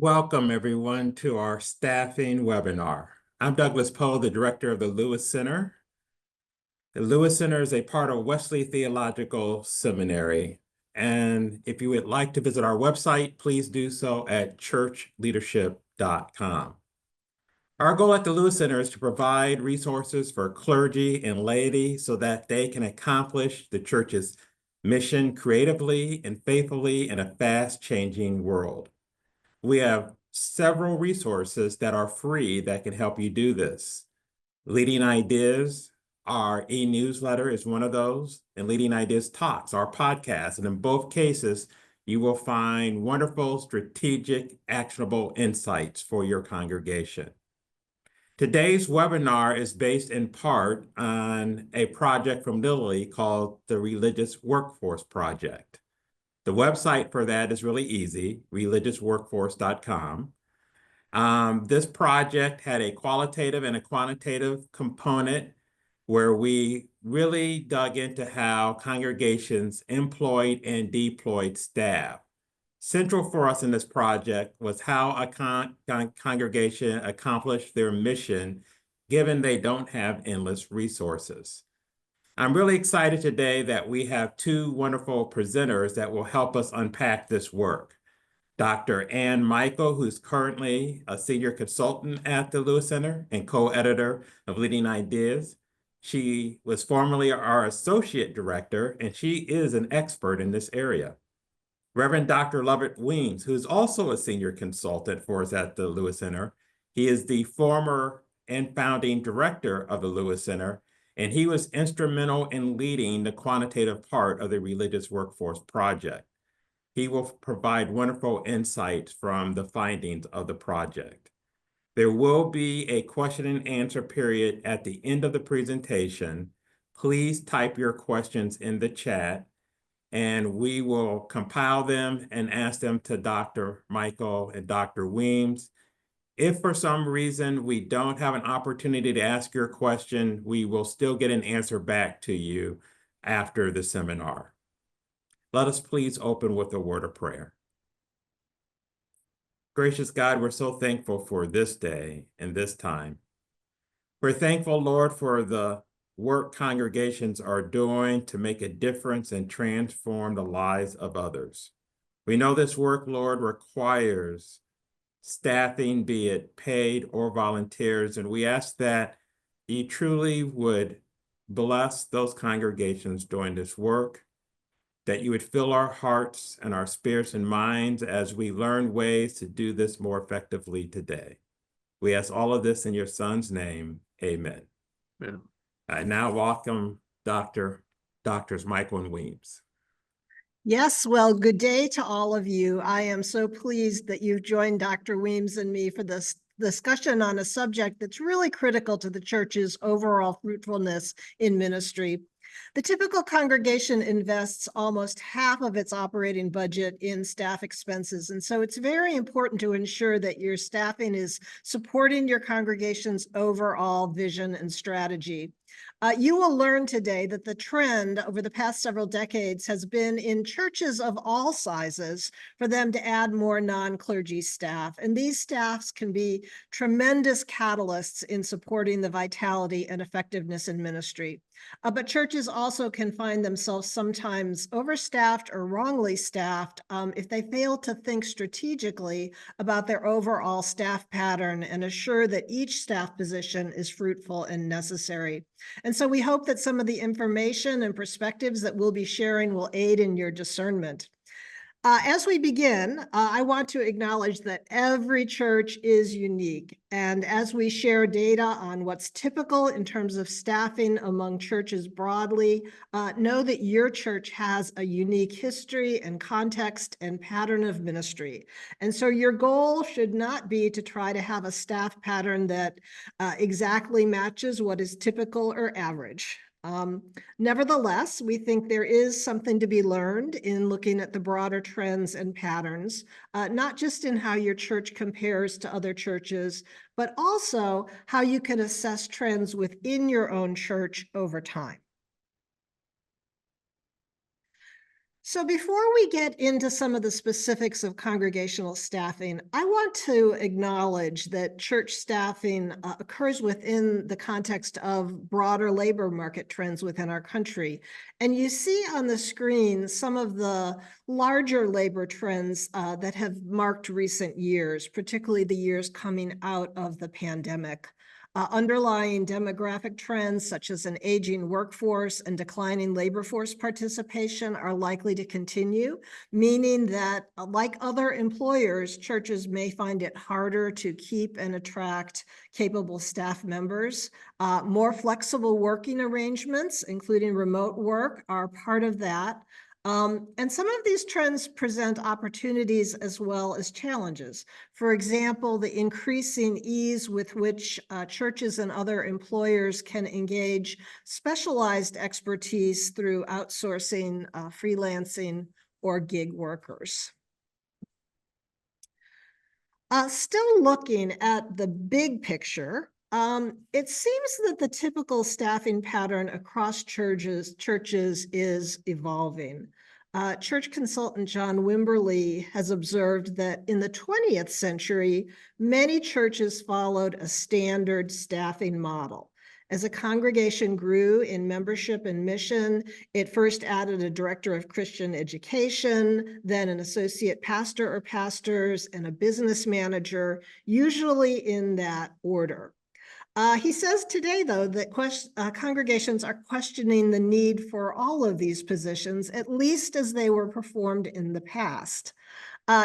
Welcome, everyone, to our staffing webinar. I'm Douglas Poe, the director of the Lewis Center. The Lewis Center is a part of Wesley Theological Seminary. And if you would like to visit our website, please do so at churchleadership.com. Our goal at the Lewis Center is to provide resources for clergy and laity so that they can accomplish the church's mission creatively and faithfully in a fast-changing world. We have several resources that are free that can help you do this. Leading Ideas, our e-newsletter is one of those, and Leading Ideas Talks, our podcast. And in both cases, you will find wonderful, strategic, actionable insights for your congregation. Today's webinar is based in part on a project from Lilly called the Religious Workforce Project. The website for that is really easy, religiousworkforce.com. This project had a qualitative and a quantitative component where we really dug into how congregations employed and deployed staff. Central for us in this project was how a congregation accomplished their mission, given they don't have endless resources. I'm really excited today that we have two wonderful presenters that will help us unpack this work. Dr. Ann Michel, who's currently a senior consultant at the Lewis Center and co-editor of Leading Ideas. She was formerly our associate director, and she is an expert in this area. Reverend Dr. Lovett Weems, who's also a senior consultant for us at the Lewis Center. He is the former and founding director of the Lewis Center, and he was instrumental in leading the quantitative part of the Religious Workforce Project. He will provide wonderful insights from the findings of the project. There will be a question and answer period at the end of the presentation. Please type your questions in the chat, and we will compile them and ask them to Dr. Michel and Dr. Weems. If for some reason we don't have an opportunity to ask your question, we will still get an answer back to you after the seminar. Let us please open with a word of prayer. Gracious God, we're so thankful for this day and this time. We're thankful, Lord, for the work congregations are doing to make a difference and transform the lives of others. We know this work, Lord, requires staffing, be it paid or volunteers, and we ask that you truly would bless those congregations doing this work, that you would fill our hearts and our spirits and minds as we learn ways to do this more effectively today. We ask all of this in your Son's name, amen. Amen. I now welcome Drs. Michel and Weems. Yes, well, good day to all of you. I am so pleased that you've joined Dr. Weems and me for this discussion on a subject that's really critical to the church's overall fruitfulness in ministry. The typical congregation invests almost half of its operating budget in staff expenses, and so it's very important to ensure that your staffing is supporting your congregation's overall vision and strategy. You will learn today that the trend over the past several decades has been in churches of all sizes for them to add more non-clergy staff. And these staffs can be tremendous catalysts in supporting the vitality and effectiveness in ministry. But churches also can find themselves sometimes overstaffed or wrongly staffed if they fail to think strategically about their overall staff pattern and assure that each staff position is fruitful and necessary. And so we hope that some of the information and perspectives that we'll be sharing will aid in your discernment. As we begin, I want to acknowledge that every church is unique. And as we share data on what's typical in terms of staffing among churches broadly, know that your church has a unique history and context and pattern of ministry. And so your goal should not be to try to have a staff pattern that exactly matches what is typical or average. Nevertheless, we think there is something to be learned in looking at the broader trends and patterns, not just in how your church compares to other churches, but also how you can assess trends within your own church over time. So before we get into some of the specifics of congregational staffing, I want to acknowledge that church staffing occurs within the context of broader labor market trends within our country. And you see on the screen some of the larger labor trends that have marked recent years, particularly the years coming out of the pandemic. Underlying demographic trends such as an aging workforce and declining labor force participation are likely to continue, meaning that, like other employers, churches may find it harder to keep and attract capable staff members. More flexible working arrangements, including remote work, are part of that. And some of these trends present opportunities as well as challenges. For example, the increasing ease with which churches and other employers can engage specialized expertise through outsourcing, freelancing, or gig workers. Still looking at the big picture, it seems that the typical staffing pattern across churches is evolving. Church consultant John Wimberly has observed that in the 20th century, many churches followed a standard staffing model. As a congregation grew in membership and mission, it first added a director of Christian education, then an associate pastor or pastors, and a business manager, usually in that order. He says today, though, that congregations are questioning the need for all of these positions, at least as they were performed in the past.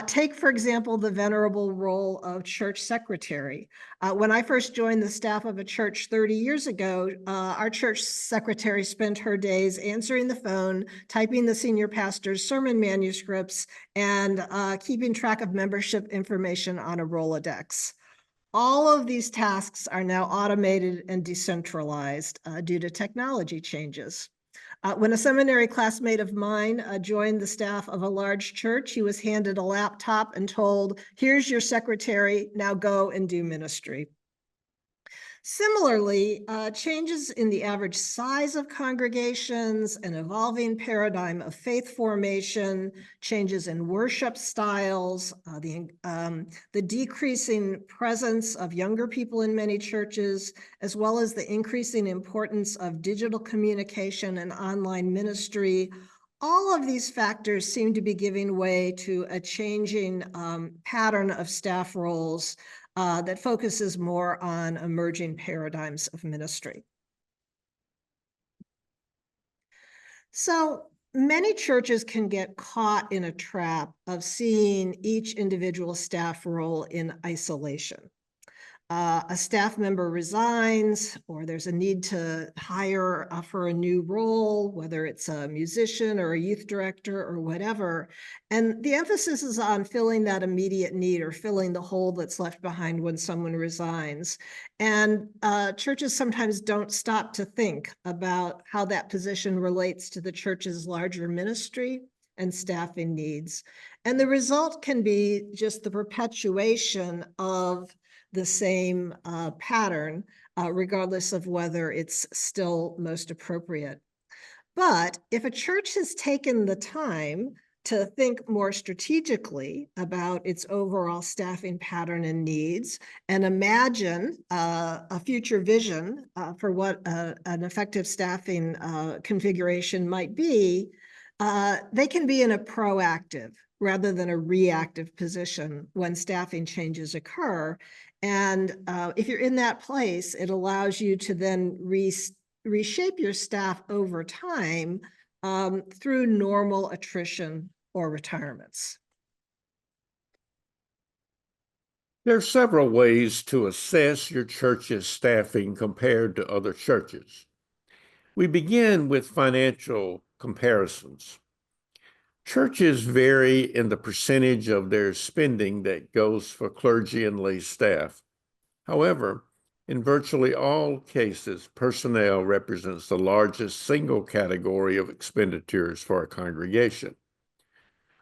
Take, for example, the venerable role of church secretary. When I first joined the staff of a church 30 years ago, our church secretary spent her days answering the phone, typing the senior pastor's sermon manuscripts, and keeping track of membership information on a Rolodex. All of these tasks are now automated and decentralized due to technology changes. When a seminary classmate of mine joined the staff of a large church, he was handed a laptop and told, "Here's your secretary, now go and do ministry." Similarly, changes in the average size of congregations, an evolving paradigm of faith formation, changes in worship styles, the decreasing presence of younger people in many churches, as well as the increasing importance of digital communication and online ministry. All of these factors seem to be giving way to a changing pattern of staff roles that focuses more on emerging paradigms of ministry. So many churches can get caught in a trap of seeing each individual staff role in isolation. A staff member resigns, or there's a need to hire for a new role, whether it's a musician or a youth director or whatever. And the emphasis is on filling that immediate need or filling the hole that's left behind when someone resigns. And churches sometimes don't stop to think about how that position relates to the church's larger ministry and staffing needs. And the result can be just the perpetuation of the same pattern, regardless of whether it's still most appropriate. But if a church has taken the time to think more strategically about its overall staffing pattern and needs and imagine a future vision for what an effective staffing configuration might be, they can be in a proactive rather than a reactive position when staffing changes occur. And if you're in that place, it allows you to then reshape your staff over time through normal attrition or retirements. There are several ways to assess your church's staffing compared to other churches. We begin with financial comparisons. Churches vary in the percentage of their spending that goes for clergy and lay staff. However, in virtually all cases, personnel represents the largest single category of expenditures for a congregation.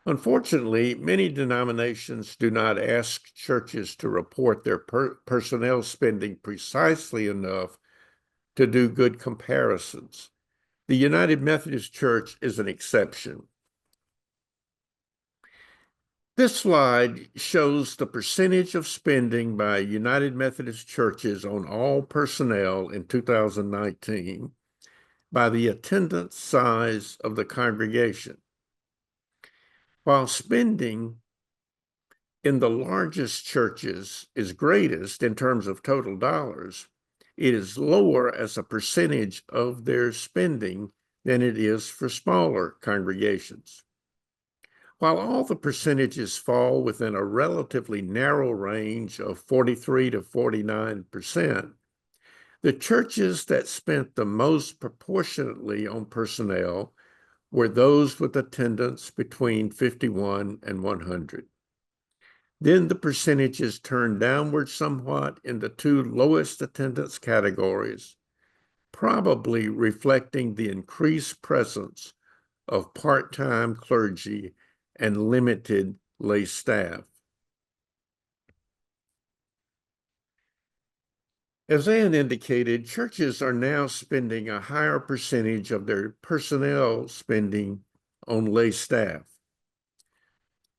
Unfortunately, many denominations do not ask churches to report their personnel spending precisely enough to do good comparisons. The United Methodist Church is an exception. This slide shows the percentage of spending by United Methodist churches on all personnel in 2019 by the attendance size of the congregation. While spending in the largest churches is greatest in terms of total dollars, it is lower as a percentage of their spending than it is for smaller congregations. While all the percentages fall within a relatively narrow range of 43 to 49%, the churches that spent the most proportionately on personnel were those with attendance between 51 and 100. Then the percentages turned downward somewhat in the two lowest attendance categories, probably reflecting the increased presence of part-time clergy and limited lay staff. As Ann indicated, churches are now spending a higher percentage of their personnel spending on lay staff.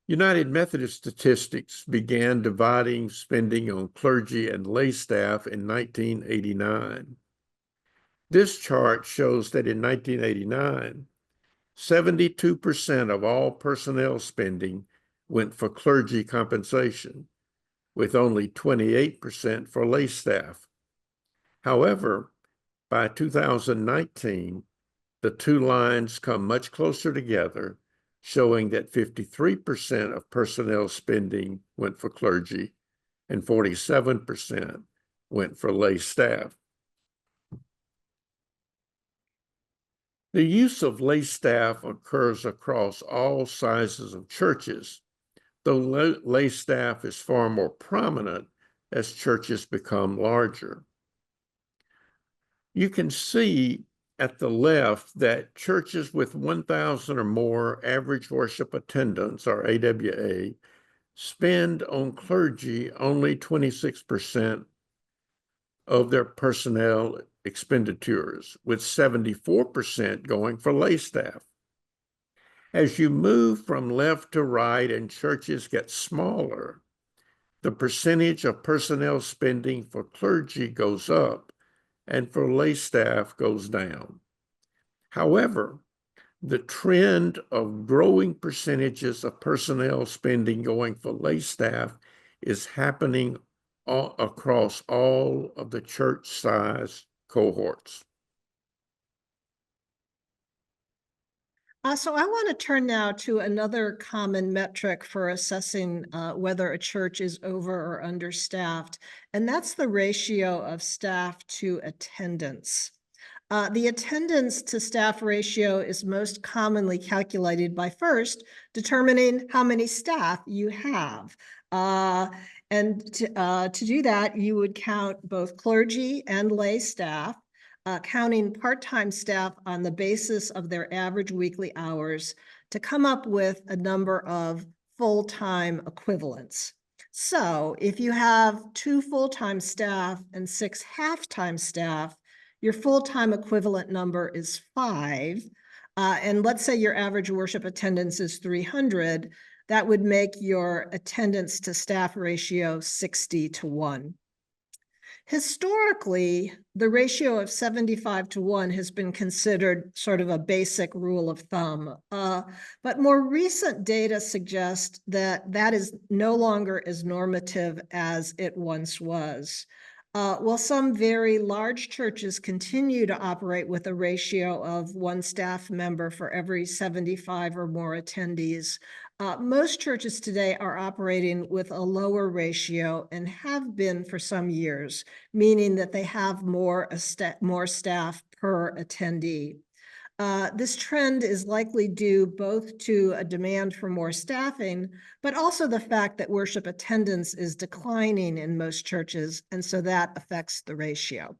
United Methodist statistics began dividing spending on clergy and lay staff in 1989. This chart shows that in 1989, 72% of all personnel spending went for clergy compensation, with only 28% for lay staff. However, by 2019, the two lines come much closer together, showing that 53% of personnel spending went for clergy and 47% went for lay staff. The use of lay staff occurs across all sizes of churches, though lay staff is far more prominent as churches become larger. You can see at the left that churches with 1,000 or more average worship attendance, or AWA, spend on clergy only 26% of their personnel expenditures, with 74% going for lay staff. As you move from left to right and churches get smaller, the percentage of personnel spending for clergy goes up and for lay staff goes down. However, the trend of growing percentages of personnel spending going for lay staff is happening across all of the church size cohorts. So I want to turn now to another common metric for assessing whether a church is over or understaffed, and that's the ratio of staff to attendance. The attendance to staff ratio is most commonly calculated by first determining how many staff you have. And to do that, you would count both clergy and lay staff, counting part-time staff on the basis of their average weekly hours to come up with a number of full-time equivalents. So if you have 2 full-time staff and 6 half-time staff, your full-time equivalent number is 5. And let's say your average worship attendance is 300, that would make your attendance to staff ratio 60-1. Historically, the ratio of 75-1 has been considered sort of a basic rule of thumb, but more recent data suggest that that is no longer as normative as it once was. While some very large churches continue to operate with a ratio of 1 staff member for every 75 or more attendees, most churches today are operating with a lower ratio and have been for some years, meaning that they have more staff per attendee. This trend is likely due both to a demand for more staffing, but also the fact that worship attendance is declining in most churches, and so that affects the ratio.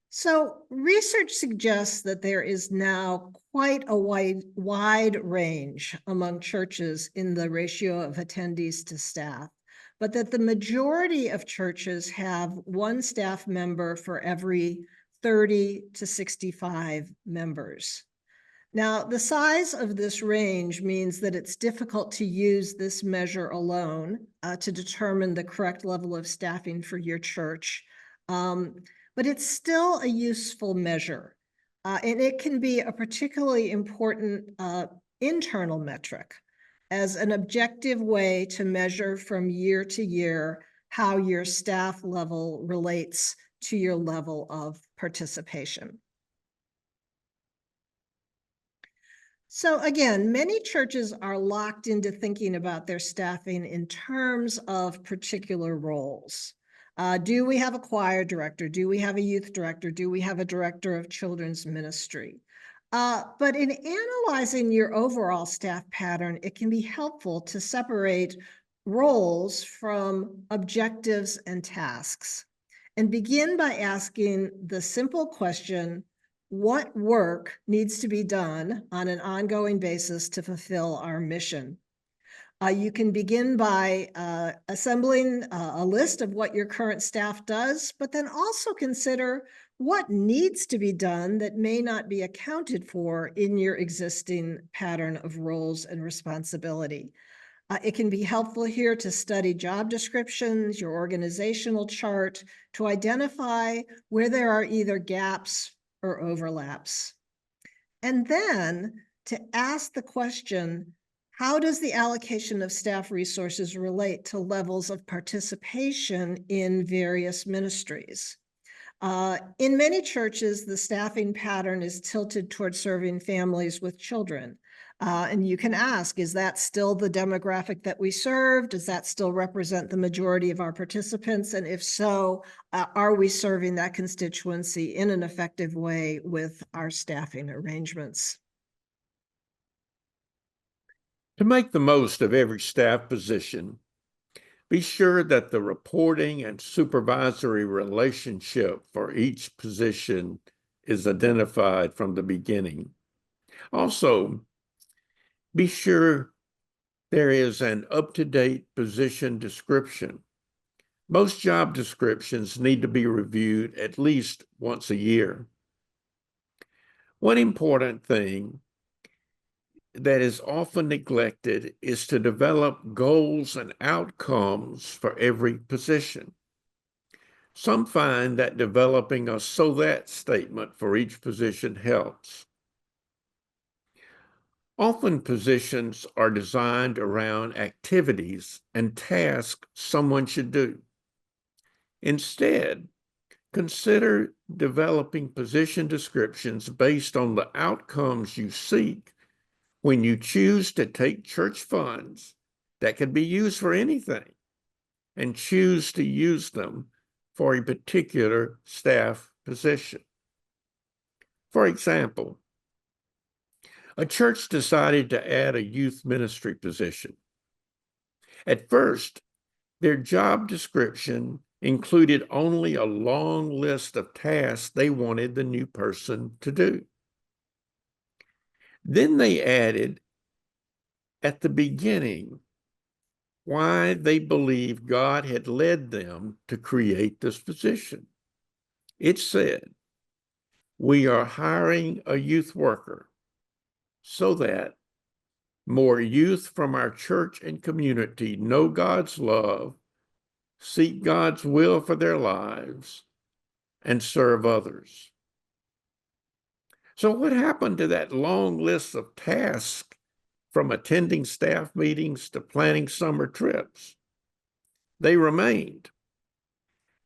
So research suggests that there is now quite a wide range among churches in the ratio of attendees to staff, but that the majority of churches have 1 staff member for every 30 to 65 members. Now, the size of this range means that it's difficult to use this measure alone to determine the correct level of staffing for your church, but it's still a useful measure. And it can be a particularly important internal metric as an objective way to measure from year to year how your staff level relates to your level of participation. So again, many churches are locked into thinking about their staffing in terms of particular roles. Do we have a choir director? Do we have a youth director? Do we have a director of children's ministry? But in analyzing your overall staff pattern, it can be helpful to separate roles from objectives and tasks and begin by asking the simple question, what work needs to be done on an ongoing basis to fulfill our mission? You can begin by assembling a list of what your current staff does, but then also consider what needs to be done that may not be accounted for in your existing pattern of roles and responsibility. It can be helpful here to study job descriptions, your organizational chart, to identify where there are either gaps or overlaps. And then to ask the question, how does the allocation of staff resources relate to levels of participation in various ministries? In many churches, the staffing pattern is tilted towards serving families with children. And you can ask, is that still the demographic that we serve? Does that still represent the majority of our participants? And if so, are we serving that constituency in an effective way with our staffing arrangements? To make the most of every staff position, be sure that the reporting and supervisory relationship for each position is identified from the beginning. Also, be sure there is an up-to-date position description. Most job descriptions need to be reviewed at least once a year. One important thing that is often neglected is to develop goals and outcomes for every position. Some find that developing a so that statement for each position helps. Often positions are designed around activities and tasks someone should do. Instead, consider developing position descriptions based on the outcomes you seek when you choose to take church funds that can be used for anything and choose to use them for a particular staff position. For example, a church decided to add a youth ministry position. At first, their job description included only a long list of tasks they wanted the new person to do. Then they added at the beginning why they believed God had led them to create this position. It said, "We are hiring a youth worker so that more youth from our church and community know God's love, seek God's will for their lives, and serve others." So what happened to that long list of tasks from attending staff meetings to planning summer trips? They remained,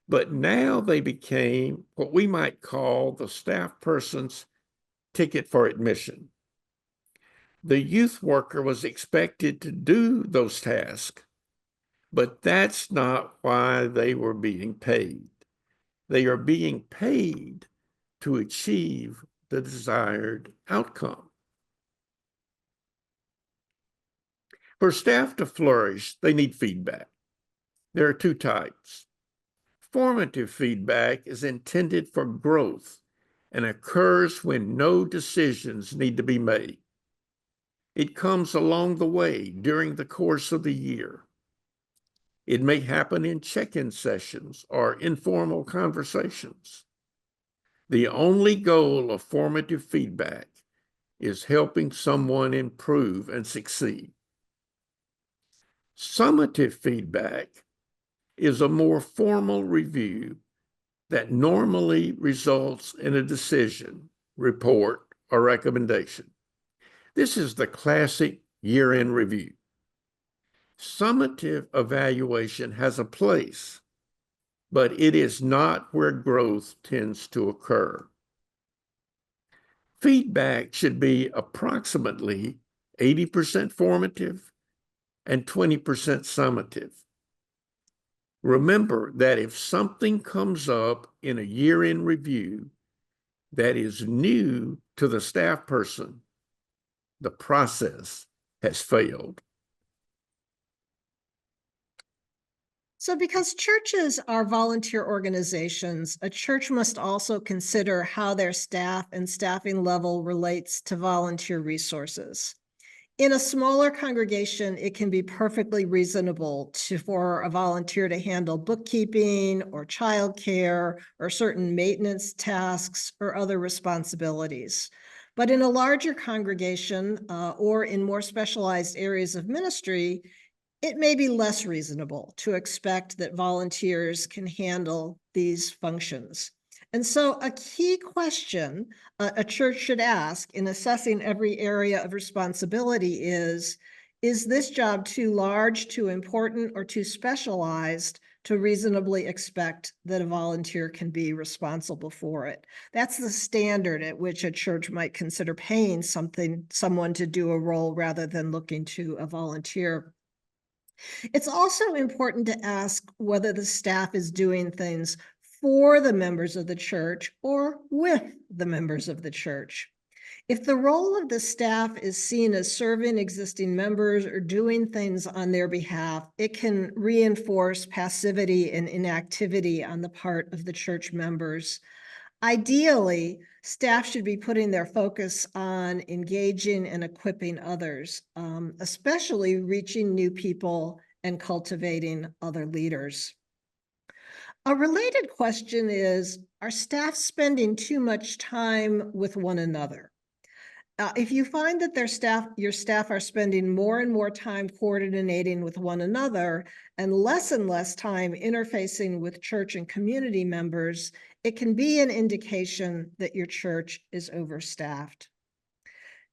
but now they became what we might call the staff person's ticket for admission. The youth worker was expected to do those tasks, but that's not why they were being paid. They are being paid to achieve the desired outcome. For staff to flourish, they need feedback. There are two types. Formative feedback is intended for growth and occurs when no decisions need to be made. It comes along the way during the course of the year. It may happen in check-in sessions or informal conversations. The only goal of formative feedback is helping someone improve and succeed. Summative feedback is a more formal review that normally results in a decision, report, or recommendation. This is the classic year-end review. Summative evaluation has a place, but it is not where growth tends to occur. Feedback should be approximately 80% formative and 20% summative. Remember that if something comes up in a year-end review that is new to the staff person, the process has failed. So because churches are volunteer organizations, a church must also consider how their staff and staffing level relates to volunteer resources. In a smaller congregation, it can be perfectly reasonable for a volunteer to handle bookkeeping or childcare or certain maintenance tasks or other responsibilities. But in a larger congregation or in more specialized areas of ministry, it may be less reasonable to expect that volunteers can handle these functions. And so a key question a church should ask in assessing every area of responsibility is this job too large, too important, or too specialized to reasonably expect that a volunteer can be responsible for it? That's the standard at which a church might consider paying someone to do a role rather than looking to a volunteer. It's also important to ask whether the staff is doing things for the members of the church or with the members of the church. If the role of the staff is seen as serving existing members or doing things on their behalf, it can reinforce passivity and inactivity on the part of the church members. Ideally, staff should be putting their focus on engaging and equipping others, especially reaching new people and cultivating other leaders. A related question is, are staff spending too much time with one another? If you find that your staff are spending more and more time coordinating with one another and less time interfacing with church and community members, it can be an indication that your church is overstaffed.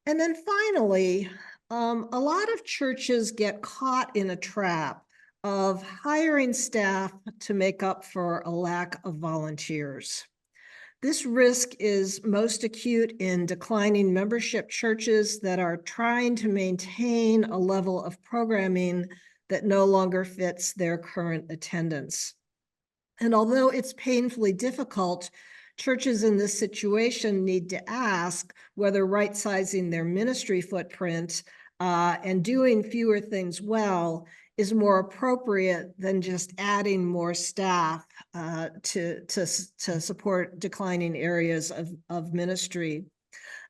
And then finally, a lot of churches get caught in a trap of hiring staff to make up for a lack of volunteers. This risk is most acute in declining membership churches that are trying to maintain a level of programming that no longer fits their current attendance. And although it's painfully difficult, churches in this situation need to ask whether right-sizing their ministry footprint and doing fewer things well is more appropriate than just adding more staff to support declining areas of ministry.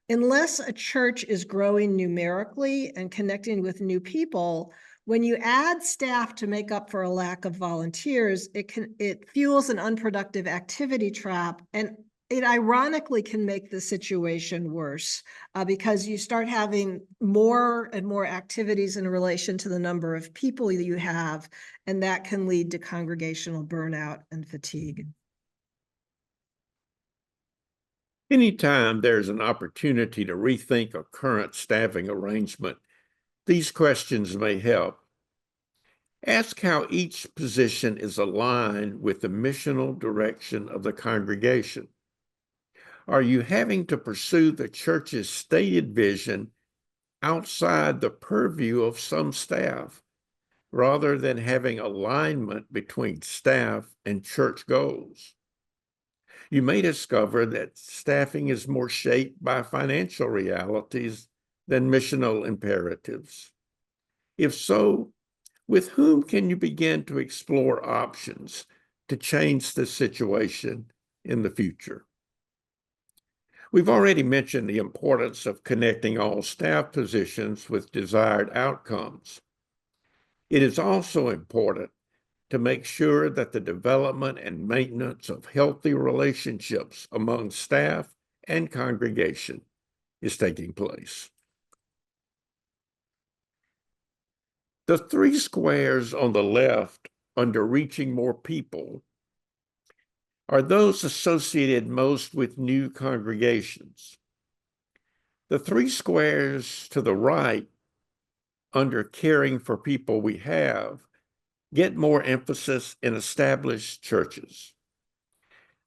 Unless a church is growing numerically and connecting with new people, when you add staff to make up for a lack of volunteers, it fuels an unproductive activity trap, and it ironically can make the situation worse because you start having more and more activities in relation to the number of people you have, and that can lead to congregational burnout and fatigue. Anytime there's an opportunity to rethink a current staffing arrangement, these questions may help. Ask how each position is aligned with the missional direction of the congregation. Are you having to pursue the church's stated vision outside the purview of some staff, rather than having alignment between staff and church goals? You may discover that staffing is more shaped by financial realities than missional imperatives. If so, with whom can you begin to explore options to change the situation in the future? We've already mentioned the importance of connecting all staff positions with desired outcomes. It is also important to make sure that the development and maintenance of healthy relationships among staff and congregation is taking place. The three squares on the left under reaching more people are those associated most with new congregations. The three squares to the right under caring for people we have get more emphasis in established churches.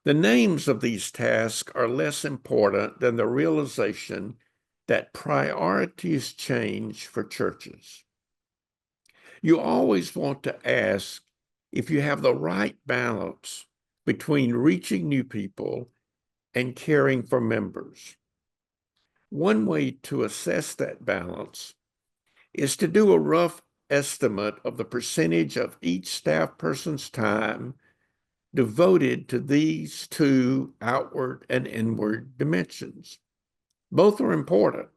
The names of these tasks are less important than the realization that priorities change for churches. You always want to ask if you have the right balance between reaching new people and caring for members. One way to assess that balance is to do a rough estimate of the percentage of each staff person's time devoted to these two outward and inward dimensions. Both are important.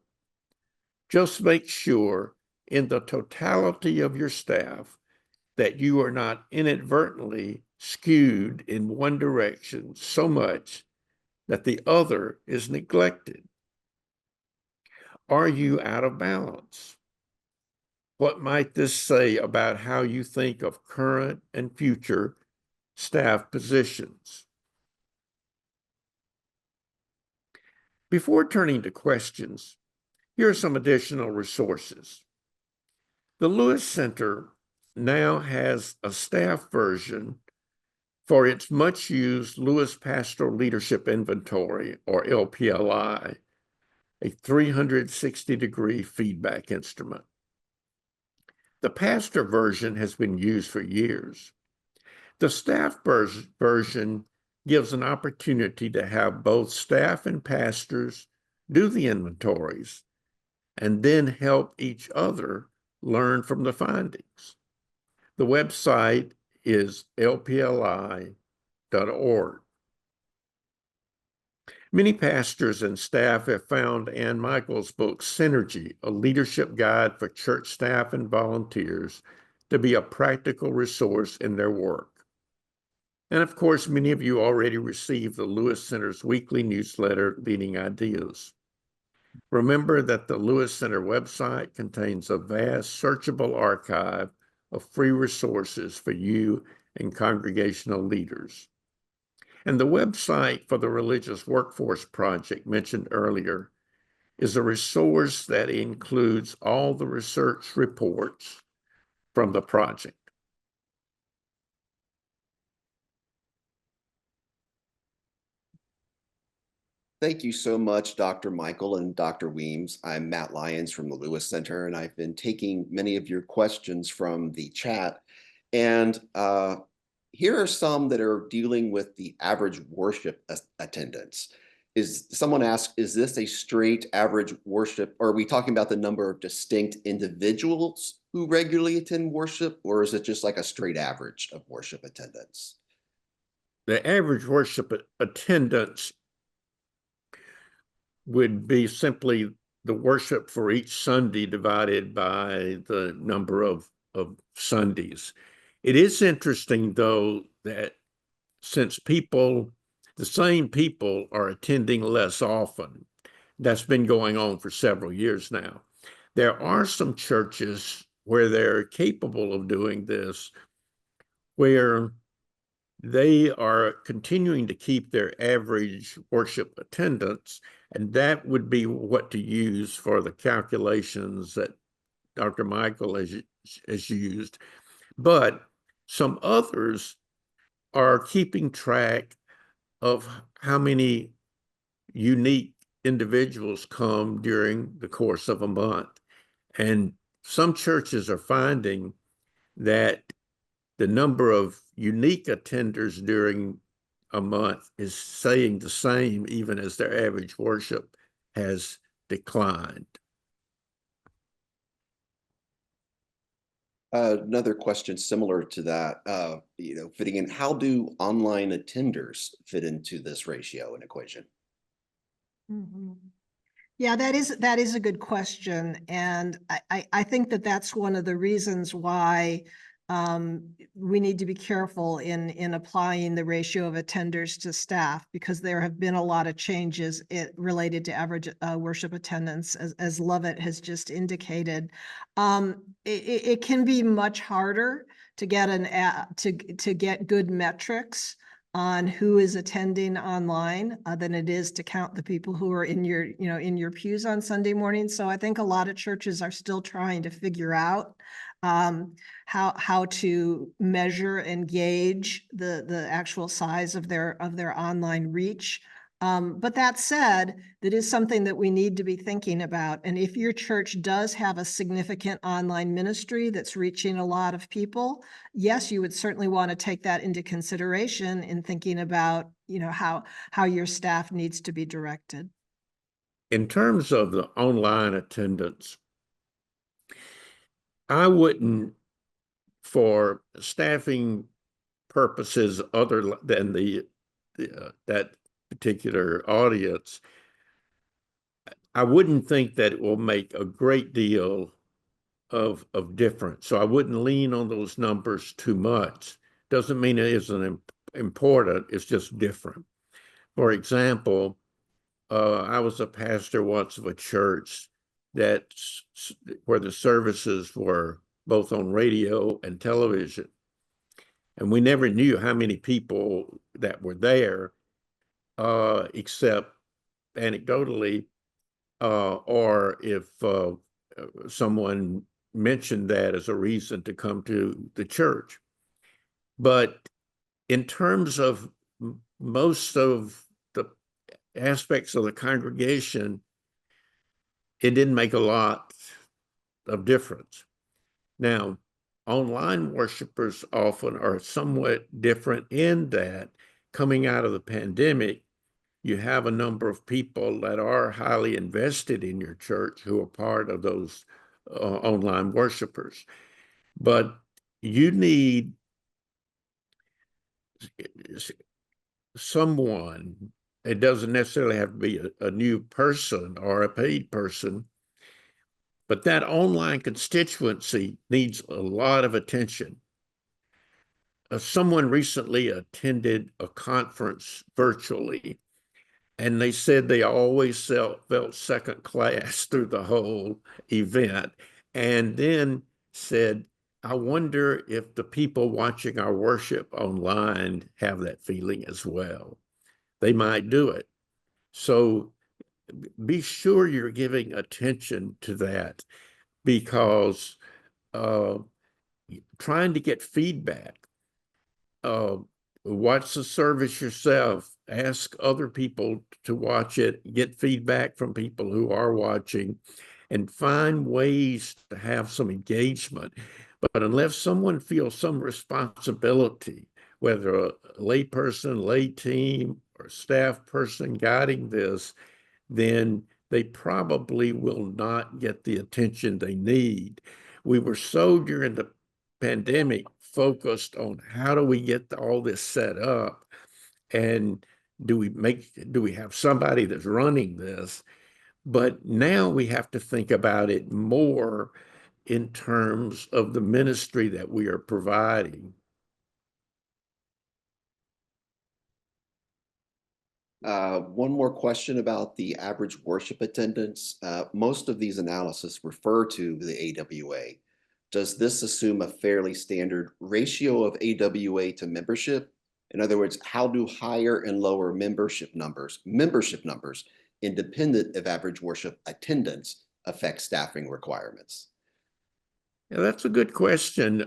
Just make sure in the totality of your staff that you are not inadvertently skewed in one direction so much that the other is neglected. Are you out of balance? What might this say about how you think of current and future staff positions? Before turning to questions, here are some additional resources. The Lewis Center now has a staff version for its much used Lewis Pastoral Leadership Inventory, or LPLI, a 360-degree feedback instrument. The pastor version has been used for years. The staff version gives an opportunity to have both staff and pastors do the inventories and then help each other learn from the findings. The website is lpli.org. Many pastors and staff have found Ann Michael's book, Synergy, a leadership guide for church staff and volunteers, to be a practical resource in their work. And of course, many of you already received the Lewis Center's weekly newsletter, Leading Ideas. Remember that the Lewis Center website contains a vast searchable archive of free resources for you and congregational leaders. And the website for the Religious Workforce Project mentioned earlier is a resource that includes all the research reports from the project. Thank you so much, Dr. Michael and Dr. Weems. I'm Matt Lyons from the Lewis Center, and I've been taking many of your questions from the chat. And here are some that are dealing with the average worship attendance. Someone asked, is this a straight average worship? Or are we talking about the number of distinct individuals who regularly attend worship? Or is it just like a straight average of worship attendance? The average worship attendance would be simply the worship for each Sunday divided by the number of Sundays. It is interesting, though, that since the same people are attending less often, that's been going on for several years now. There are some churches where they're capable of doing this, where they are continuing to keep their average worship attendance, and that would be what to use for the calculations that Dr. Michael has used. But some others are keeping track of how many unique individuals come during the course of a month. And some churches are finding that the number of unique attenders during a month is staying the same even as their average worship has declined. Another question similar to that, fitting in, how do online attenders fit into this ratio and equation? Mm-hmm. Yeah, that is a good question. And I think that that's one of the reasons why we need to be careful in applying the ratio of attenders to staff, because there have been a lot of changes related to average worship attendance, as Lovett has just indicated. It can be much harder to get to get good metrics on who is attending online than it is to count the people who are in your pews on Sunday morning. So I think a lot of churches are still trying to figure out how to measure and gauge the actual size of their online reach. But that said, that is something that we need to be thinking about. And if your church does have a significant online ministry that's reaching a lot of people, yes, you would certainly want to take that into consideration in thinking about, how your staff needs to be directed. In terms of the online attendance, I wouldn't, for staffing purposes other than that particular audience, I wouldn't think that it will make a great deal of difference. So I wouldn't lean on those numbers too much. Doesn't mean it isn't important, it's just different. For example, I was a pastor once of a church where the services were both on radio and television. And we never knew how many people that were there, except anecdotally, or if someone mentioned that as a reason to come to the church. But in terms of most of the aspects of the congregation, it didn't make a lot of difference. Now, online worshipers often are somewhat different in that coming out of the pandemic, you have a number of people that are highly invested in your church who are part of those online worshipers. But you need someone, it doesn't necessarily have to be a new person or a paid person, but that online constituency needs a lot of attention. Someone recently attended a conference virtually, and they said they always felt second class through the whole event, and then said, I wonder if the people watching our worship online have that feeling as well. They might do it. So be sure you're giving attention to that, because trying to get feedback, watch the service yourself, ask other people to watch it, get feedback from people who are watching, and find ways to have some engagement. But unless someone feels some responsibility, whether a lay person, lay team, or staff person guiding this, then they probably will not get the attention they need. We were so during the pandemic focused on how do we get all this set up, and do we have somebody that's running this? But now we have to think about it more in terms of the ministry that we are providing. One more question about the average worship attendance. Most of these analyses refer to the AWA. Does this assume a fairly standard ratio of AWA to membership? In other words, how do higher and lower membership numbers, independent of average worship attendance, affect staffing requirements? Yeah, that's a good question,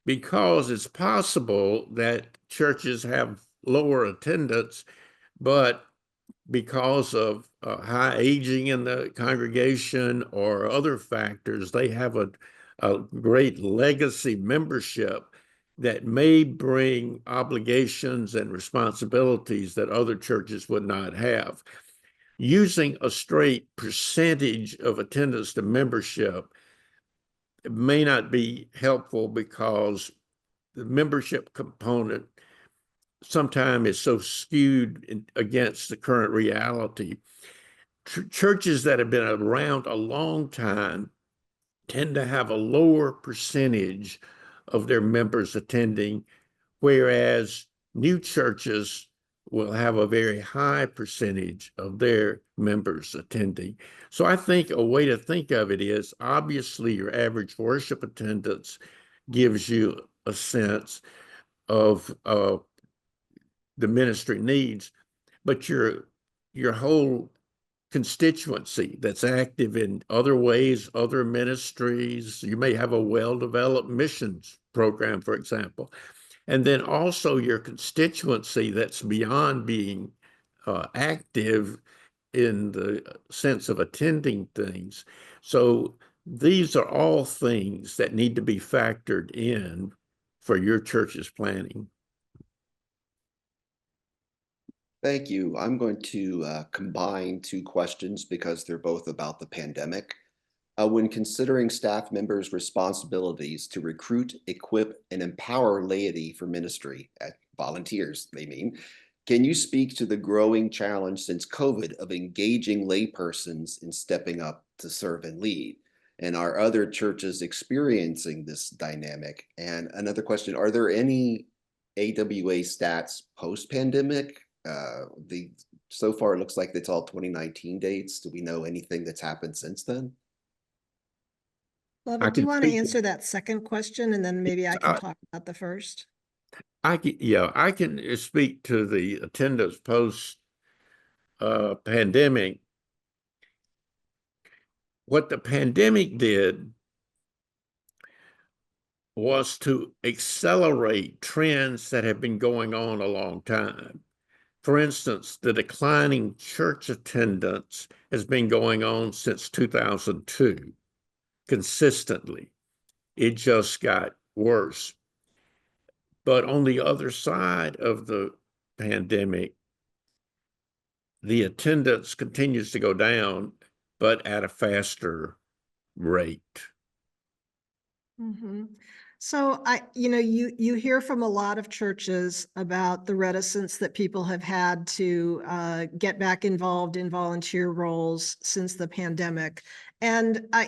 because it's possible that churches have lower attendance, but because of high aging in the congregation or other factors, they have a great legacy membership that may bring obligations and responsibilities that other churches would not have. Using a straight percentage of attendance to membership may not be helpful, because the membership component sometimes is so skewed against the current reality. Churches that have been around a long time tend to have a lower percentage of their members attending, whereas new churches will have a very high percentage of their members attending. So I think a way to think of it is, obviously your average worship attendance gives you a sense of the ministry needs, but your whole constituency that's active in other ways, other ministries. You may have a well-developed missions program, for example. And then also your constituency that's beyond being active in the sense of attending things. So these are all things that need to be factored in for your church's planning. Thank you. I'm going to combine two questions because they're both about the pandemic. When considering staff members' responsibilities to recruit, equip, and empower laity for ministry, volunteers, they mean, can you speak to the growing challenge since COVID of engaging laypersons in stepping up to serve and lead? And are other churches experiencing this dynamic? And another question, are there any AWA stats post-pandemic? So far, it looks like it's all 2019 dates. Do we know anything that's happened since then? Lovett, do you want to answer that second question, and then maybe I can talk about the first? I can speak to the attendance post pandemic. What the pandemic did was to accelerate trends that have been going on a long time. For instance, the declining church attendance has been going on since 2002, consistently. It just got worse. But on the other side of the pandemic, the attendance continues to go down, but at a faster rate. Mm-hmm. So you hear from a lot of churches about the reticence that people have had to get back involved in volunteer roles since the pandemic, and I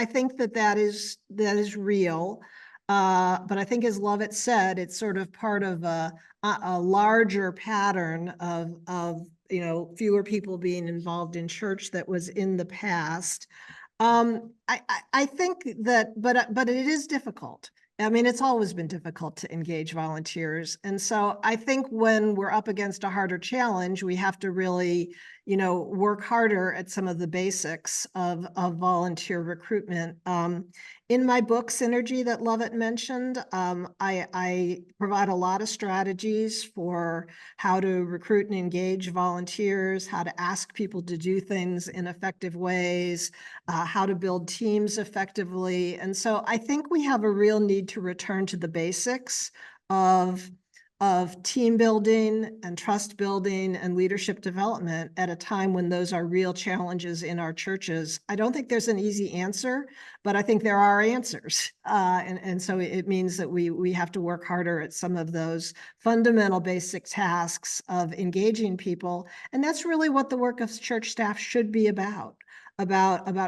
think that is real. But I think, as Lovett said, it's sort of part of a larger pattern of fewer people being involved in church that was in the past. I think that, but it is difficult. I mean, it's always been difficult to engage volunteers. And so I think when we're up against a harder challenge, we have to really, work harder at some of the basics of volunteer recruitment. In my book, Synergy, that Lovett mentioned, I provide a lot of strategies for how to recruit and engage volunteers, how to ask people to do things in effective ways, how to build teams effectively. And so I think we have a real need to return to the basics of team building and trust building and leadership development at a time when those are real challenges in our churches. I don't think there's an easy answer, but I think there are answers. And so it means that we have to work harder at some of those fundamental basic tasks of engaging people. And that's really what the work of church staff should be about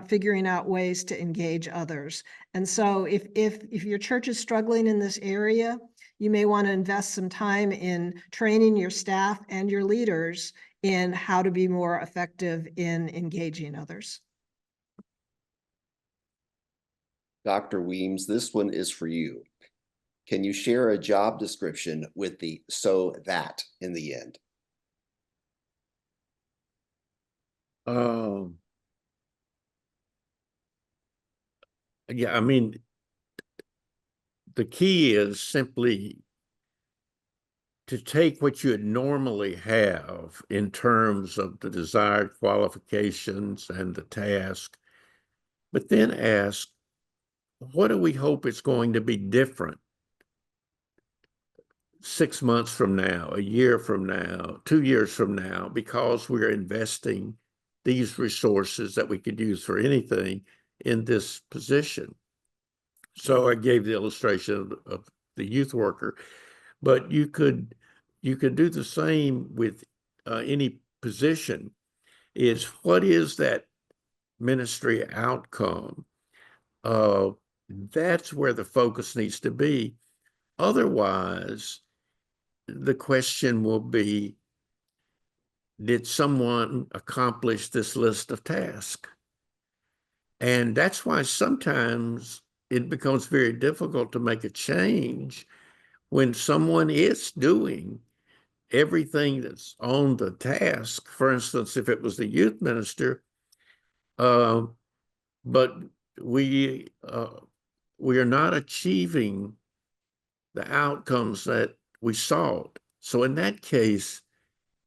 figuring out ways to engage others. And so if your church is struggling in this area, you may want to invest some time in training your staff and your leaders in how to be more effective in engaging others. Dr. Weems, this one is for you. Can you share a job description with the "so that" in the end? Yeah, I mean, the key is simply to take what you would normally have in terms of the desired qualifications and the task, but then ask, what do we hope is going to be different 6 months from now, a year from now, 2 years from now, because we're investing these resources that we could use for anything in this position? So I gave the illustration of the youth worker, but you could do the same with any position. Is what is that ministry outcome That's where the focus needs to be. Otherwise, the question will be, did someone accomplish this list of tasks? And that's why sometimes it becomes very difficult to make a change when someone is doing everything that's on the task. For instance, if it was the youth minister, but we are not achieving the outcomes that we sought. So in that case,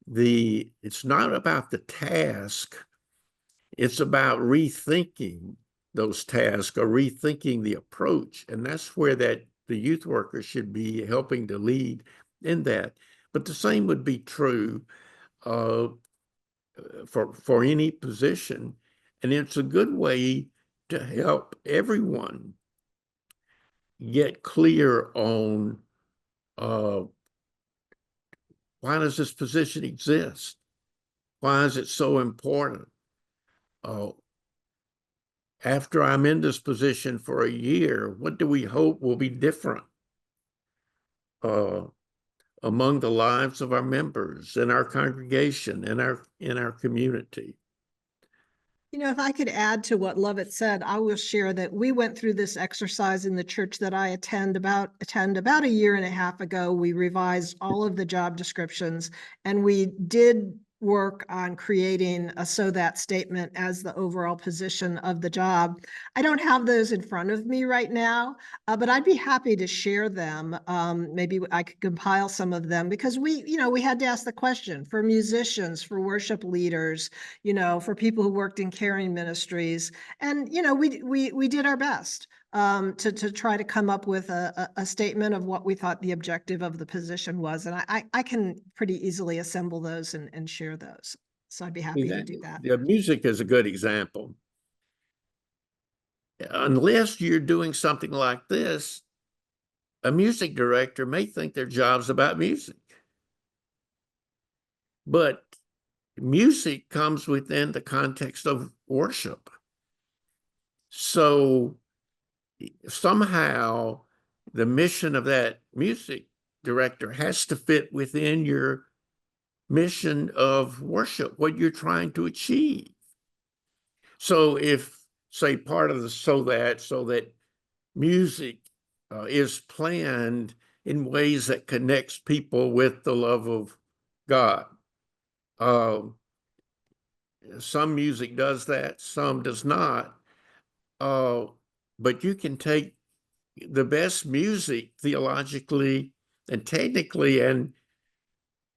it's not about the task, it's about rethinking those tasks or rethinking the approach. And that's where the youth worker should be helping to lead in that. But the same would be true for any position. And it's a good way to help everyone get clear on why does this position exist? Why is it so important? After I'm in this position for a year, what do we hope will be different among the lives of our members, in our congregation, in our community? You know, if I could add to what Lovett said, I will share that we went through this exercise in the church that I attend about a year and a half ago. We revised all of the job descriptions, and we did work on creating a "so that" statement as the overall position of the job. I don't have those in front of me right now, but I'd be happy to share them. Maybe I could compile some of them, because we had to ask the question for musicians, for worship leaders, for people who worked in caring ministries. And, we did our best to try to come up with a statement of what we thought the objective of the position was. And I can pretty easily assemble those and share those. So I'd be happy to do that. The music is a good example. Unless you're doing something like this, a music director may think their job's about music. But music comes within the context of worship. So somehow the mission of that music director has to fit within your mission of worship, what you're trying to achieve. So if, say, part of the so that music is planned in ways that connects people with the love of God. Some music does that, some does not. But you can take the best music theologically and technically, and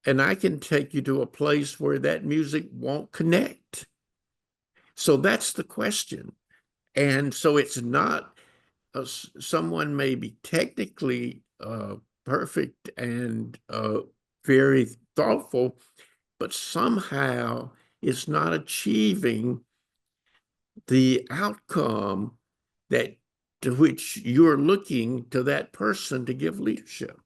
I can take you to a place where that music won't connect. So that's the question. And so it's not someone may be technically perfect and very thoughtful, but somehow it's not achieving the outcome to which you're looking to that person to give leadership.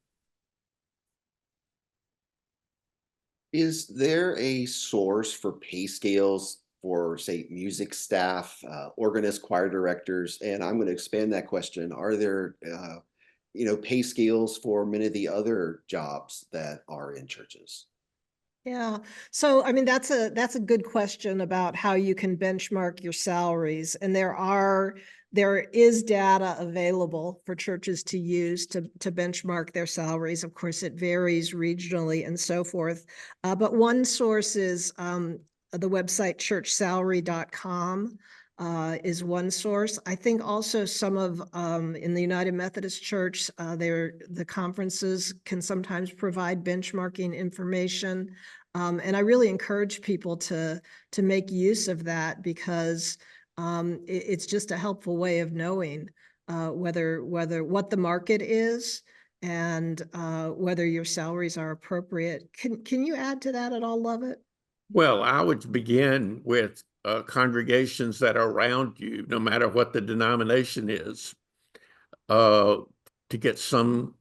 Is there a source for pay scales for, say, music staff, organist, choir directors? And I'm going to expand that question. Are there, pay scales for many of the other jobs that are in churches? Yeah. So, I mean, that's a good question about how you can benchmark your salaries. And there is data available for churches to use to benchmark their salaries. Of course, it varies regionally and so forth. But one source is the website churchsalary.com. Is one source. I think also some of in the United Methodist Church, the conferences can sometimes provide benchmarking information. And I really encourage people to make use of that, because it's just a helpful way of knowing whether what the market is, and whether your salaries are appropriate. Can you add to that at all, Lovett? Well, I would begin with congregations that are around you, no matter what the denomination is, to get some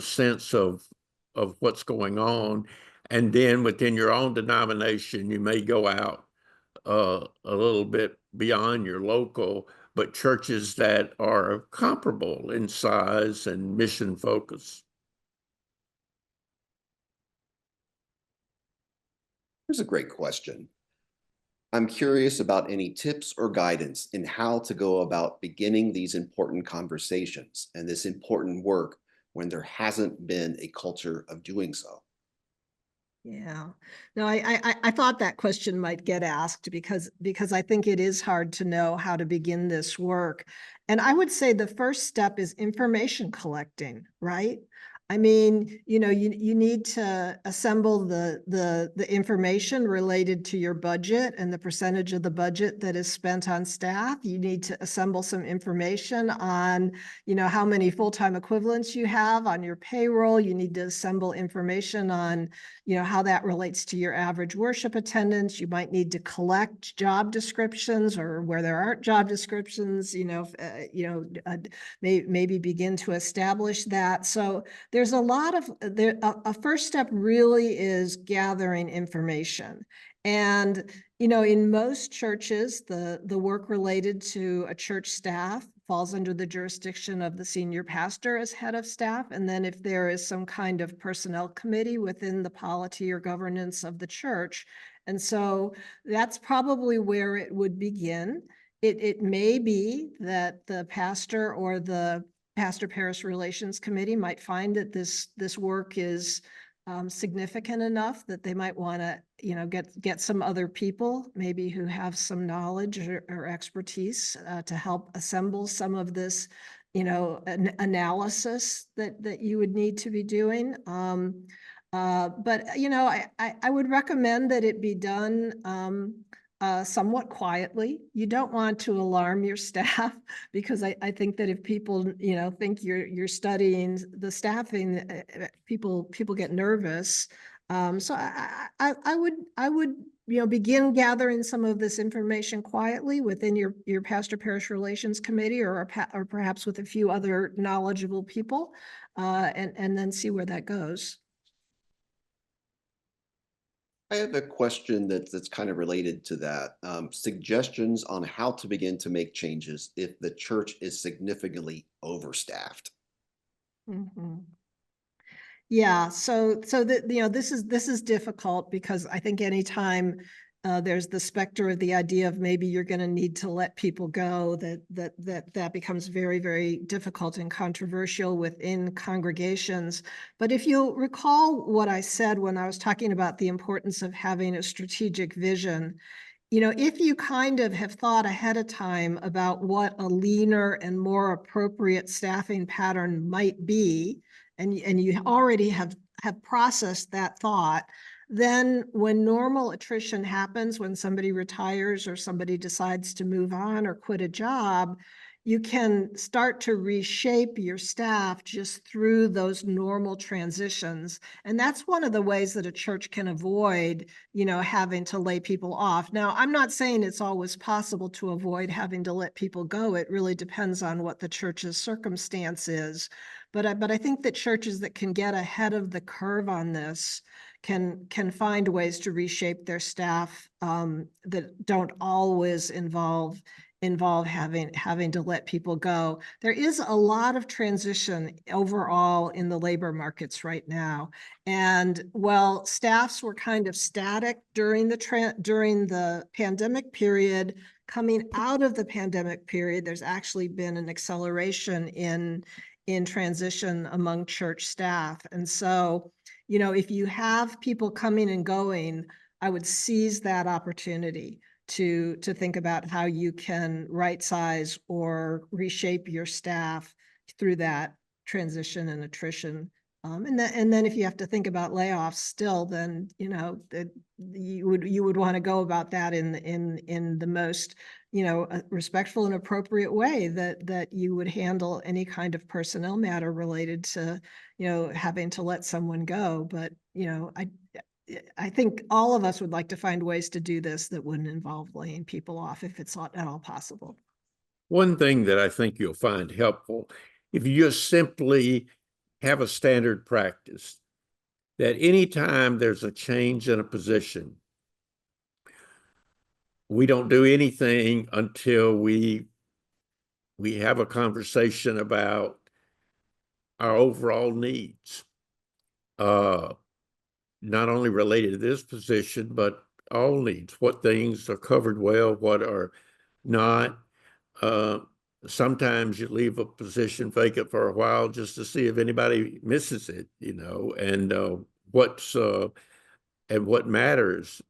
sense of what's going on. And then within your own denomination, you may go out a little bit beyond your local, but churches that are comparable in size and mission focus. Here's a great question. I'm curious about any tips or guidance in how to go about beginning these important conversations and this important work when there hasn't been a culture of doing so. Yeah, no, I thought that question might get asked because I think it is hard to know how to begin this work. And I would say the first step is information collecting, right? I mean, you need to assemble the information related to your budget and the percentage of the budget that is spent on staff. You need to assemble some information on, how many full-time equivalents you have on your payroll. You need to assemble information on, how that relates to your average worship attendance. You might need to collect job descriptions, or where there aren't job descriptions, maybe begin to establish that. So there's a lot of, a first step really is gathering information. And, in most churches, the work related to a church staff falls under the jurisdiction of the senior pastor as head of staff. And then if there is some kind of personnel committee within the polity or governance of the church. And so that's probably where it would begin. It may be that the pastor or the pastor parish relations committee might find that this work is significant enough that they might want to, get some other people, maybe who have some knowledge or expertise to help assemble some of this, analysis that you would need to be doing. But I would recommend that it be done somewhat quietly. You don't want to alarm your staff, because I think that if people, think you're studying the staffing, people get nervous. So I would begin gathering some of this information quietly within your pastor parish relations committee, or perhaps with a few other knowledgeable people, and then see where that goes. I have a question that's kind of related to that. Suggestions on how to begin to make changes if the church is significantly overstaffed. Mm-hmm. Yeah, so that, this is difficult, because I think anytime there's the specter of the idea of maybe you're going to need to let people go, that becomes very, very difficult and controversial within congregations. But if you'll recall what I said when I was talking about the importance of having a strategic vision, if you kind of have thought ahead of time about what a leaner and more appropriate staffing pattern might be, and you already have processed that thought, then when normal attrition happens, when somebody retires or somebody decides to move on or quit a job, you can start to reshape your staff just through those normal transitions. And that's one of the ways that a church can avoid, having to lay people off. Now, I'm not saying it's always possible to avoid having to let people go. It really depends on what the church's circumstance is. But I think that churches that can get ahead of the curve on this can find ways to reshape their staff that don't always involve having to let people go. There is a lot of transition overall in the labor markets right now. And while staffs were kind of static during the pandemic period, coming out of the pandemic period, there's actually been an acceleration in transition among church staff. And so, if you have people coming and going, I would seize that opportunity to think about how you can right size or reshape your staff through that transition and attrition. And then if you have to think about layoffs still, then you would want to go about that in the most respectful and appropriate way that you would handle any kind of personnel matter related to having to let someone go. But I think all of us would like to find ways to do this that wouldn't involve laying people off if it's not at all possible. One thing that I think you'll find helpful, if you just simply have a standard practice that anytime there's a change in a position, we don't do anything until we we have a conversation about our overall needs, not only related to this position, but all needs. What things are covered well, what are not. Uh, Sometimes you leave a position vacant for a while just to see if anybody misses it, and what matters.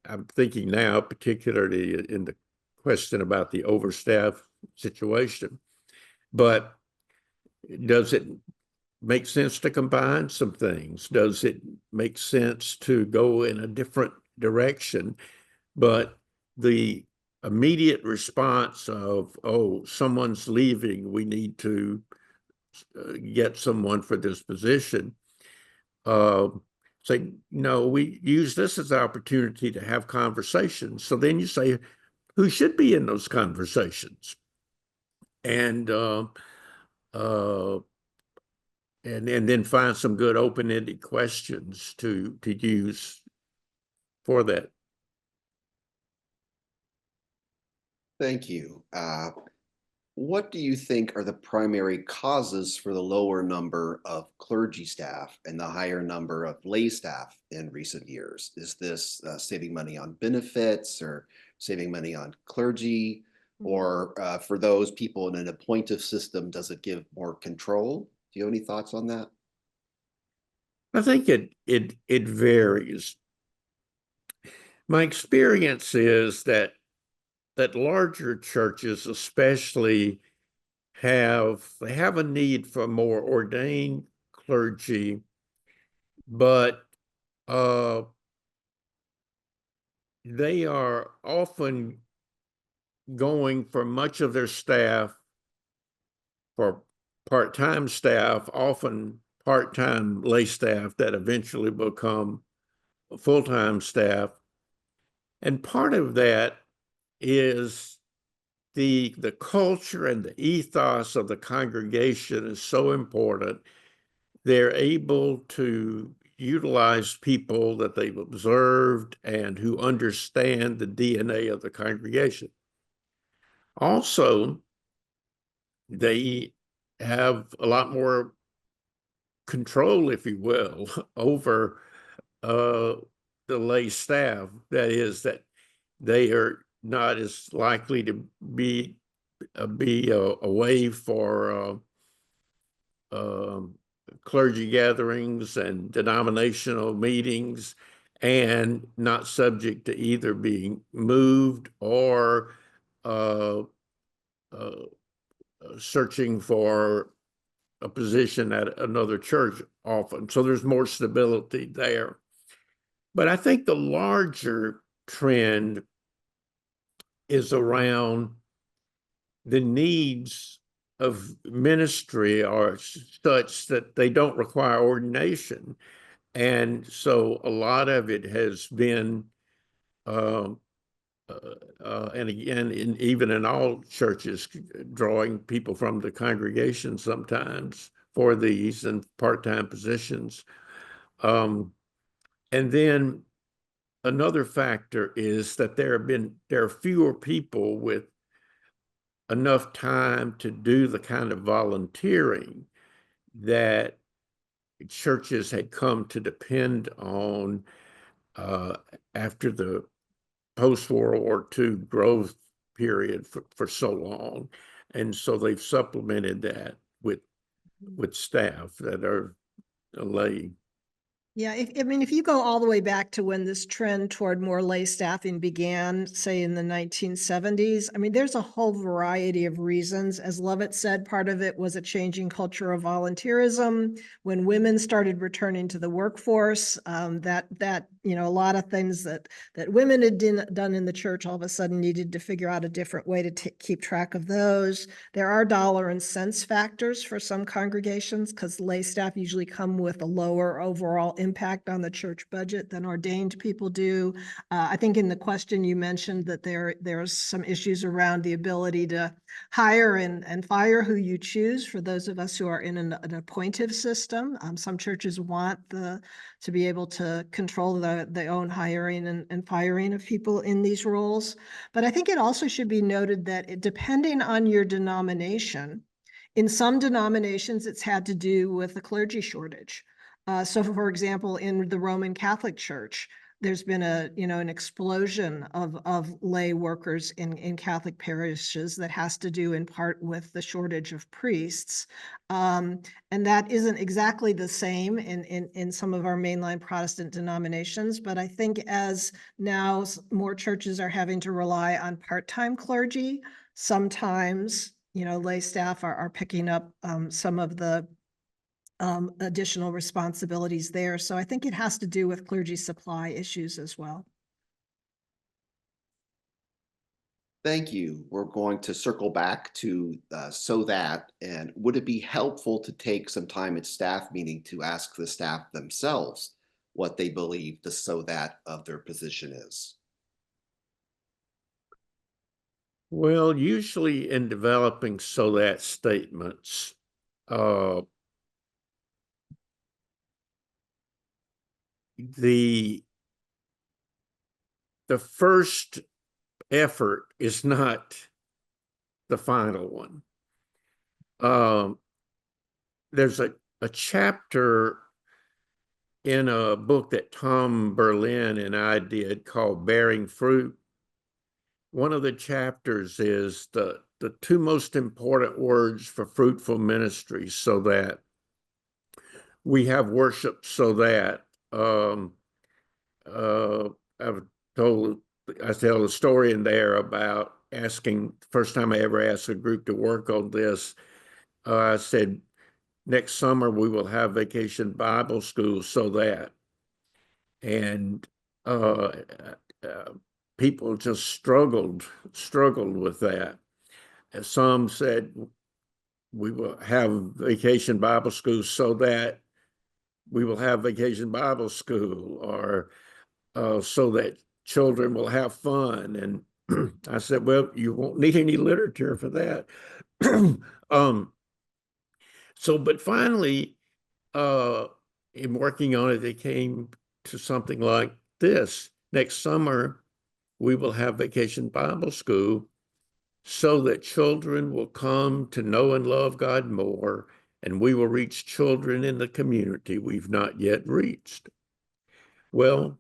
I'm thinking now, particularly in the question about the overstaff situation, but does it make sense to combine some things? Does it make sense to go in a different direction? But the immediate response of, oh, someone's leaving, we need to get someone for this position. Say, no, we use this as an opportunity to have conversations. So then you say, who should be in those conversations? And uh, and then find some good open-ended questions to use for that. Thank you. What do you think are the primary causes for the lower number of clergy staff and the higher number of lay staff in recent years? Is this saving money on benefits or saving money on clergy? Or for those people in an appointive system, does it give more control? Do you have any thoughts on that? I think it varies. My experience is that larger churches especially have a need for more ordained clergy, but they are often going for much of their staff for part-time staff, often part-time lay staff that eventually become full-time staff. And part of that is the culture and the ethos of the congregation is so important. They're able to utilize people that they've observed and who understand the DNA of the congregation. Also, they have a lot more control, if you will, over the lay staff. That is, that they are not as likely to be away for clergy gatherings and denominational meetings, and not subject to either being moved or searching for a position at another church often. So there's more stability there. But I think the larger trend is around the needs of ministry are such that they don't require ordination. And so a lot of it has been, and again, even in all churches, drawing people from the congregation sometimes for these and part-time positions. And then another factor is that there are fewer people with enough time to do the kind of volunteering that churches had come to depend on after the post-World War II growth period for so long. And so they've supplemented that with staff that are lay. Yeah, if you go all the way back to when this trend toward more lay staffing began, say in the 1970s, there's a whole variety of reasons. As Lovett said, part of it was a changing culture of volunteerism. When women started returning to the workforce, a lot of things that women had done in the church all of a sudden needed to figure out a different way to keep track of those. There are dollar and cents factors for some congregations because lay staff usually come with a lower overall impact on the church budget than ordained people do. I think in the question you mentioned that there's some issues around the ability to hire and fire who you choose for those of us who are in an appointive system. Some churches want to be able to control the the own hiring and firing of people in these roles. But I think it also should be noted that depending on your denomination, in some denominations, it's had to do with the clergy shortage. So for example, in the Roman Catholic Church, there's been an explosion of lay workers in Catholic parishes that has to do in part with the shortage of priests. And that isn't exactly the same in some of our mainline Protestant denominations, but I think as now more churches are having to rely on part-time clergy, sometimes, lay staff are picking up some of the additional responsibilities there. So I think it has to do with clergy supply issues as well. Thank you. We're going to circle back to so that, and would it be helpful to take some time at staff meeting to ask the staff themselves what they believe the so that of their position is? Well, usually in developing so that statements, the first effort is not the final one. There's a chapter in a book that Tom Berlin and I did called Bearing Fruit. One of the chapters is the two most important words for fruitful ministry, so that we have worship, so that I tell a story in there about asking, first time I ever asked a group to work on this, I said, next summer we will have Vacation Bible School, so that. And people just struggled with that. And some said, we will have Vacation Bible School so that we will have Vacation Bible School, or so that children will have fun. And I said, well, you won't need any literature for that. But finally, in working on it, they came to something like this. Next summer, we will have Vacation Bible School so that children will come to know and love God more, and we will reach children in the community we've not yet reached. Well,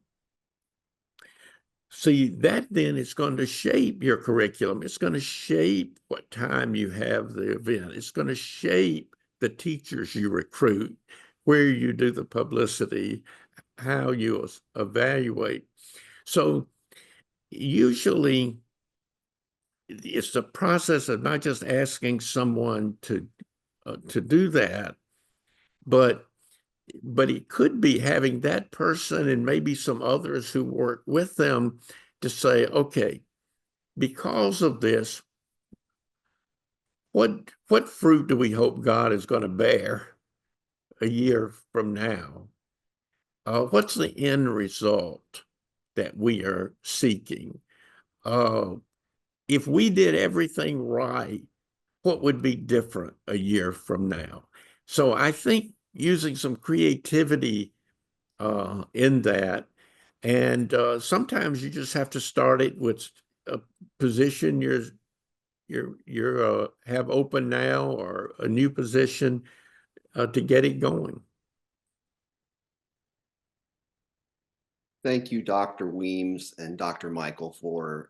see, that then is going to shape your curriculum. It's going to shape what time you have the event. It's going to shape the teachers you recruit, where you do the publicity, how you evaluate. So usually it's the process of not just asking someone to do that, but it could be having that person and maybe some others who work with them to say, okay, because of this, what fruit do we hope God is going to bear a year from now? What's the end result that we are seeking? If we did everything right, what would be different a year from now? So I think using some creativity in that, and sometimes you just have to start it with a position you're have open now, or a new position to get it going. Thank you, Dr. Weems and Dr. Michael, for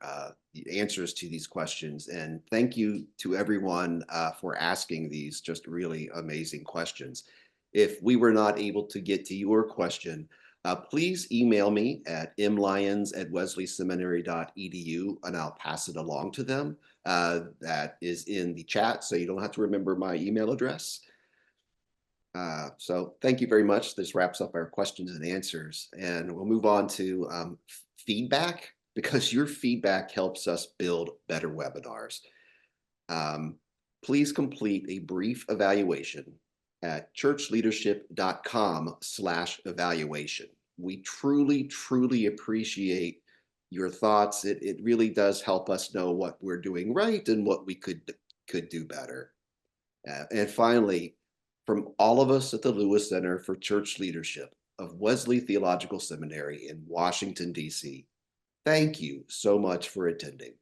the answers to these questions. And thank you to everyone for asking these just really amazing questions. If we were not able to get to your question, please email me at mlyons@wesleyseminary.edu, and I'll pass it along to them. That is in the chat, so you don't have to remember my email address. So thank you very much. This wraps up our questions and answers, and we'll move on to feedback, because your feedback helps us build better webinars. Please complete a brief evaluation at churchleadership.com/evaluation. We truly appreciate your thoughts. It really does help us know what we're doing right and what we could do better. And finally, from all of us at the Lewis Center for Church Leadership, of Wesley Theological Seminary in Washington, D.C. Thank you so much for attending.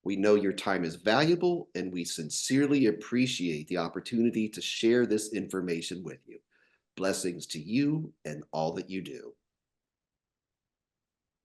We know your time is valuable, and we sincerely appreciate the opportunity to share this information with you. Blessings to you and all that you do.